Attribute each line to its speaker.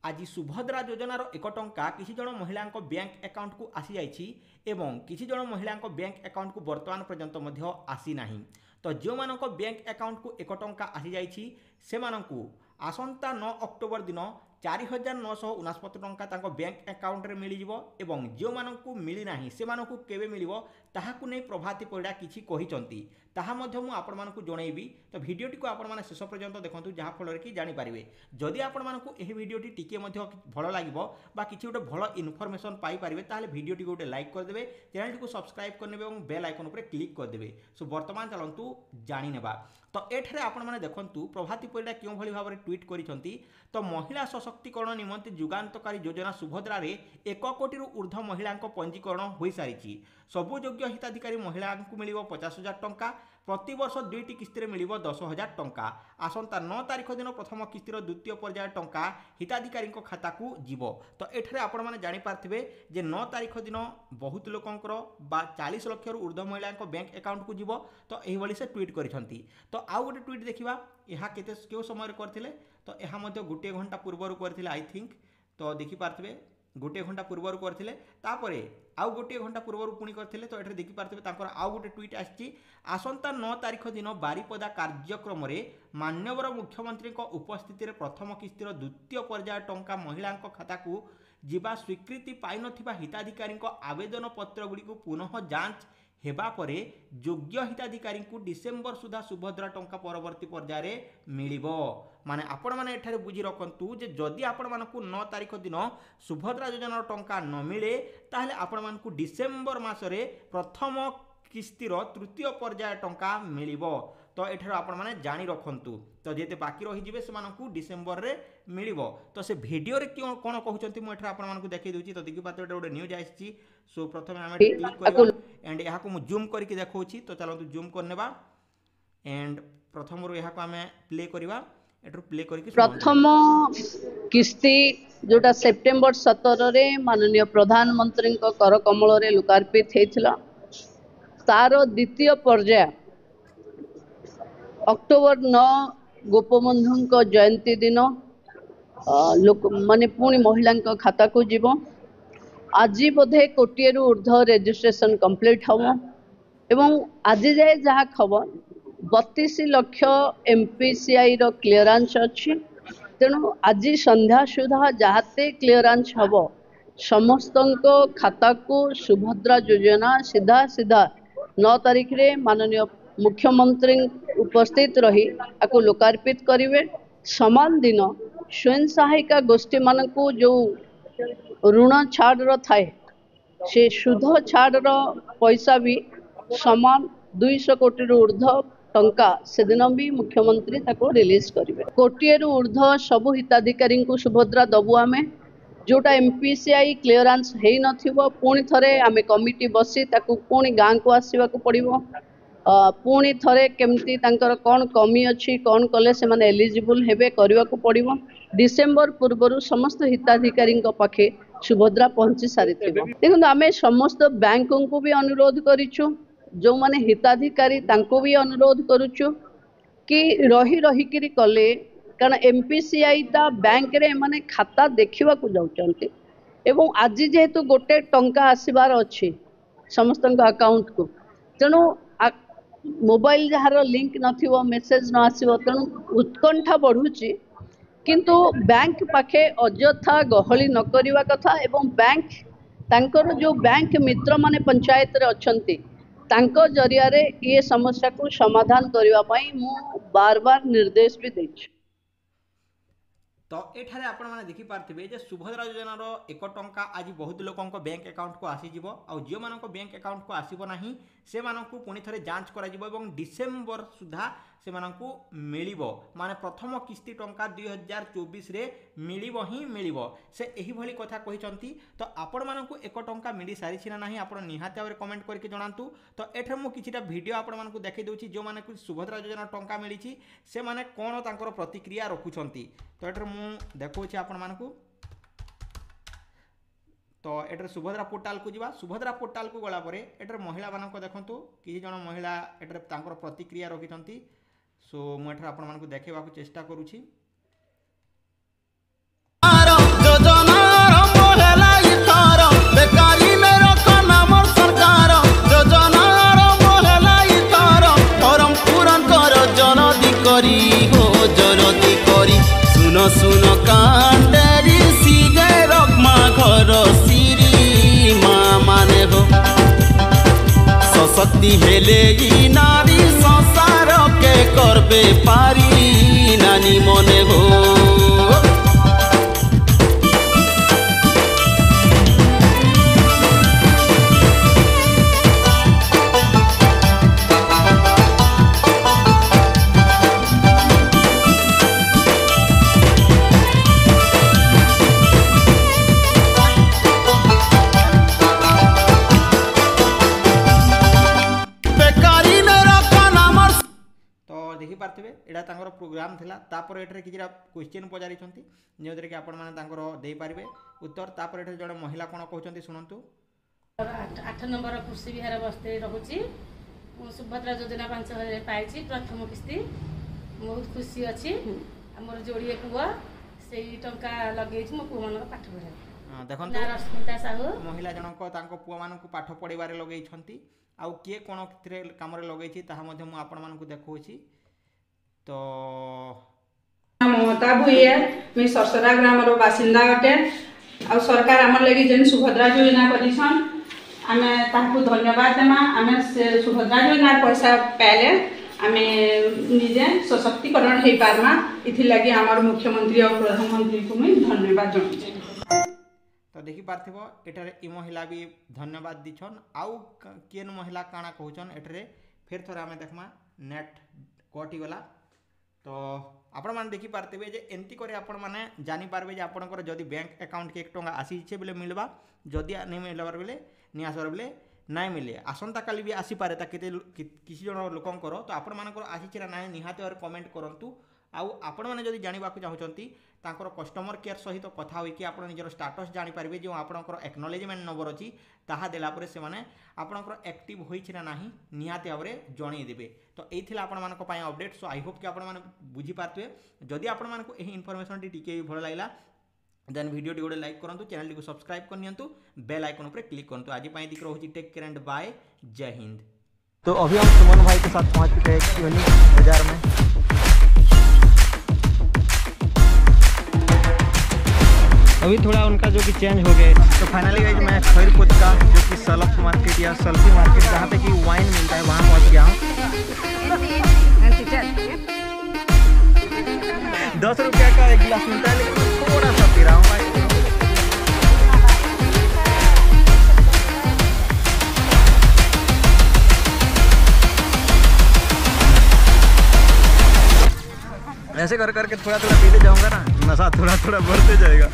Speaker 1: आज सुभद्रा योजनार 1 टंका किसी जन महिला बैंक अकाउंट को आसी जाइछि एवं किसी जन महिला बैंक अकाउंट को वर्तमान पर्यंत आसी नाही। तो जो मानक बैंक अकाउंट को 1 टंका आसी जाइछि सेमानंकु आसंता 9 अक्टोबर दिन 4969 टंका बैंक अकाउंट रे मिल जिवो एवं जो मानकु मिली नाही सेमानकु केबे मिलिवो ताहाकु नै प्रभाती परिडा किछि कहिचंती ताहा मध्य मु आपण मानकु जणैबी। तो भिडियोटी को आपण माने शेष पर्यंत देखंतु जहा फल कि जानि पारिबे। जदि आपण मानकु एही भिडियोटी टिके मध्य भलो लागिवो बा किछि गोटे भलो इन्फॉर्मेशन पाई पारिबे ताले भिडियोटी को गोटे लाइक कर देबे, चैनल को सब्सक्राइब कर नेबे एवं बेल आइकन ऊपर क्लिक कर देबे। सो वर्तमान चलंतु जानि नेबा। तो एठरे आपण माने देखंतु प्रभाती परिडा क्यों भली भाबरे ट्वीट करिसंती। तो महिला सशक्तिकरण निमंते जुगान्तकारी योजना सुभद्रा रे 1 कोटी रु ऊर्ध्व महिला पंजीकरण होई सारिछि। सबु योग्य हिताधिकारी महिला को मिलिबो 50,000 टंका, प्रति वर्ष 2टी किस्ती मिलिबो 10,000 टंका। आसंता 9 तारिख दिन प्रथम किस्तीर द्वितीय पर्याय टंका हिताधिकारी खाता को जीवो। तो एठरे आपण माने जानि पारथिबे जे 9 तारिख दिन बहुत लोकंकर बा 40 लाख रु ऊर्ध्व महिला बैंक अकाउंट को जीवो। तो एही भली से ट्वीट करिसंती। तो आउ गोटे ट्वीट देखिबा एहा केते केउ समय करथिले। तो एहा मध्य गोटे घंटा पूर्व करथिले आई थिंक। तो देखि पारथिबे गोटे घंटा पूर्व करथिले तापरे आउ गोटे घंटा पूर्व पुणी करथिले। तो एठरे देखि पारथिबे तांकर आउ गोटे ट्वीट आछि। आसंता 9 तारिख दिन बारिपदा कार्यक्रम रे माननीय मुख्यमंत्री उपस्थिति रे प्रथम किस्तीर द्वितीय पर्याय टंका महिला खाता को जीवा स्वीकृति पाई नथिबा हिताधिकारी आवेदन पत्र गुडी को पुनः जांच हेबा परे योग्य हिताधिकारी को डिसेम्बर सुधा सुभद्रा टंका परवर्ती पर्याय मिलिबो। माने आपण माने एठारे बुझी रखंतु जे जदि आपण मानकु 9 तारिख दिन सुभद्रा योजना टंका न मिले ताहले आपण मानकु डिसेम्बर मासरे प्रथम किस्तीर तृतीय पर्याय टंका मिलिबो। तो एठार आपण माने जानि रखंतु। तो जेते बाकी रही जिवे से मानकु डिसेम्बर रे मिलिबो। तो से वीडियो रे क्यों कोन कहउचंती मु एठार आपण मानकु देखै दोछि। तो देखि पाते गोटे न्यूज आइछि। सो प्रथमे हम क्लिक करबा एंड यहा को मु जूम करके देखौछि। तो चलंतु जूम करनेबा एंड प्रथम रो यहा को हमें प्ले करबा। एठरो प्ले करके
Speaker 2: प्रथम किस्ती जोटा सेप्टेम्बर 17 रे माननीय प्रधानमंत्री कर कमल रे लोकार्पित हेथिला तार द्वितीय पर्याय अक्टोबर 9 गोपबंधु जयंती दिन लोक माने पुणी महिला खाता को जीव। आज बोधे कोटिए रु ऊर्ध्व रजिस्ट्रेशन कंप्लीट हम एवं आज जाए जहाँ खबर 32 लाख एमपीसीआई रो क्लीयरेंस अच्छी। तेणु आज संध्या सुधा जहाते क्लीयरेंस हम समस्त खाता को सुभद्रा योजना सीधा सीधा 9 तारिख रे माननीय मुख्यमंत्री उपस्थित रही आपको लोकार्पित करेंगे। समान दिन स्वयं सहायिका गोष्ठी मान को जो ऋण छाड़ थाए से सुध छाड़ पैसा भी समान 200 कोटी ऊर्ध्व टंका से दिन भी मुख्यमंत्री ताको रिलीज करेंगे। कोटिए ऊर्ध्व सबु हिताधिकारी को सुभद्रा दबु आमे जोटा एमपीसीआई क्लीयरेंस है नथिबो पुणी थरे आमे कमिटी बसी ताको पुणी गाँ को आसवा को पड़िबो। पुणी थरे केमती तांकर कौन कमी अच्छी कौन कले से माने एलिजिबल हेबे करवा को पड़िबो। डिसेम्बर पूर्व समस्त हिताधिकारी पाखे सुभद्रा पहुंची सारी देखो आमे समस्त बैंक को भी अनुरोध करिछु जो माने हिताधिकारी तांको भी अनुरोध करुछु कि रही रही किरी कले कारण एमपीसीआई ता बैंक रे माने खाता देखिबा को जाउचंती एवं आज जेहेतु गोटे टंका आसीबार अच्छी समस्त अकाउंट को तेणु मोबाइल जार लिंक नथिबो मेसेज न आसीबो तेणु उत्कंठा बढ़ुची। किंतु बैंक पाखे अଯଥା गहली न करिवा कथा एवं बैंक तांकर जो बैंक मित्र माने पंचायत रे अछंती तांको जरिया रे ये समस्या को समाधान करने पाई मु बार बार निर्देश भी देछि।
Speaker 1: तो एठारे आपण माने देखि पारथिबे जे सुभद्रा योजनार 1 टंका आज बहुत लोकंक बैंक अकाउंट को आसी जिवो आ जो मानक बैंक अकाउंट को आसीबो नाही से मानकु पुणी थरे जांच करा जिवो एवं डिसेम्बर सुधा से मानकु मिलिबो। माने प्रथम किस्ती टंका 2024 रे मिलिबो ही मिलिबो से एही भली कथा कहिसंती। तो आपण मानकु 1 टंका मिली सारी छिना नाही आपण निहाते आबरे कमेंट करके जणांतु। तो एठरे मु किछिटा वीडियो आपण मानकु देखै दोछि जो माने सुभद्रा योजना टंका मिलिछि से माने कोन तांकर प्रतिक्रिया रखुछंती। तो एठरे मु देखौछि आपण मानकु। तो एटर सुभद्रा पोर्टाल को जीवा। सुभद्रा पोर्टाल को गला परे एटर महिला मानक देखंतु कि जण महिला एटर तांकर प्रतिक्रिया रखिछंती। सो मु एठर आपण मानकु देखेबा को चेष्टा करूछि।
Speaker 3: कांडेरी सीगे रकमा घर सिरी माँ माने हो सशक्ति हेले ई नारी संसार के करबे पारी नानी मने हो।
Speaker 1: देखी पार्थिबे एटा तांकर प्रोग्राम थिला तापर एठरे किछरा क्वेश्चन पजारी छंती जेउतरे कि आपण माने तांकर देई पारिबे उत्तर तापर एठरे जणे महिला कोन कहउचंती सुनंतु।
Speaker 4: 8 नंबर कृषि विहार बस्ते रहुची सुभद्रा योजना 5000 पाइछि प्रथम किस्ती बहुत खुशी अछि हमर जोड़िए पुआ सेही टंका लगेछि मो पुआ मन पाठ पढा
Speaker 1: देखंतु
Speaker 4: रश्मिता साहू
Speaker 1: महिला जनक तांको पुआ मानकु पाठ पढिबारे लगेइ छंती आउ किए कोन कितरे काम रे लगेछि ताहा मध्ये मु आपण मानकु देखौछि। तो
Speaker 5: ममता भूये मैं सरसरा ग्राम रो बासिंदा अटे आ सरकार हमर लगी जेन सुभद्रा योजना करिसन आमे ताकू धन्यवाद देमा आमे से सुभद्रा योजना पैसा पाले आमे निजे सशक्तिकरण हे पारमा इथि लगी हमर मुख्यमंत्री और प्रधानमंत्री को मैं धन्यवाद जणाउछि।
Speaker 1: तो देखि पार्थिबो एटारे इ महिला भी धन्यवाद दिछन आउ केन महिला काना कहउछन एटारे फेर थोड़ा आमे देखमा नेट कटि गला। तो आपण माने देखि पारथिबे जे एंती करे आपण माने जानि पारबे जे आपनकर जदी बैंक अकाउंट के 1 टंका आसी छे बेले मिलबा जदी नै मिलबार बेले नि आसर बेले नाइ मिले आसंता काली भी आसी पारे ता केते किसी जण लोकंकर तो आपण मानकर आसी छिरा नाइ निहाते और कमेंट करंतु आउ आपण माने जदी जानिबा को चाहउचंती तांकर कस्टमर केयर सहित कथा होई कि आपण निजर स्टेटस जानि पारबे जे आपनकर एक्नॉलेजमेंट नंबर अछि ताहा देला परे से माने आपनकर एक्टिव होई छिरा नाही निहाते आवरे जणी देबे। तो एथिला आपण मानको पय अपडेट सो आई होप कि आपण माने बुझी पारतवे जदी आपण मानको एही इन्फॉर्मेशन टी टिके भल लागला देन वीडियो टी गोटे लाइक करंतु चैनल टी को सब्सक्राइब कर नियंतु बेल आइकन पर क्लिक करंतु। आज पय दिख रहउची टेक केयर एंड बाय जय हिंद।
Speaker 6: तो अभी हम सुमन भाई के साथ पहुंच चुके हैं यूनिक बाजार में। अभी थोड़ा उनका जो कि चेंज हो गया तो फाइनली गाइस मैं खैरपुर का जो कि सल्फ मार्केट या सल्फी मार्केट जहाँ पे कि वाइन मिलता है वहाँ पहुँच गया हूँ। 10 रुपया का एक गिलास मिलता है लेकिन थोड़ा सा पी रहा हूँ भाई। ऐसे कर करके थोड़ा थोड़ा पीते जाऊंगा ना नशा थोड़ा थोड़ा बढ़ते जाएगा।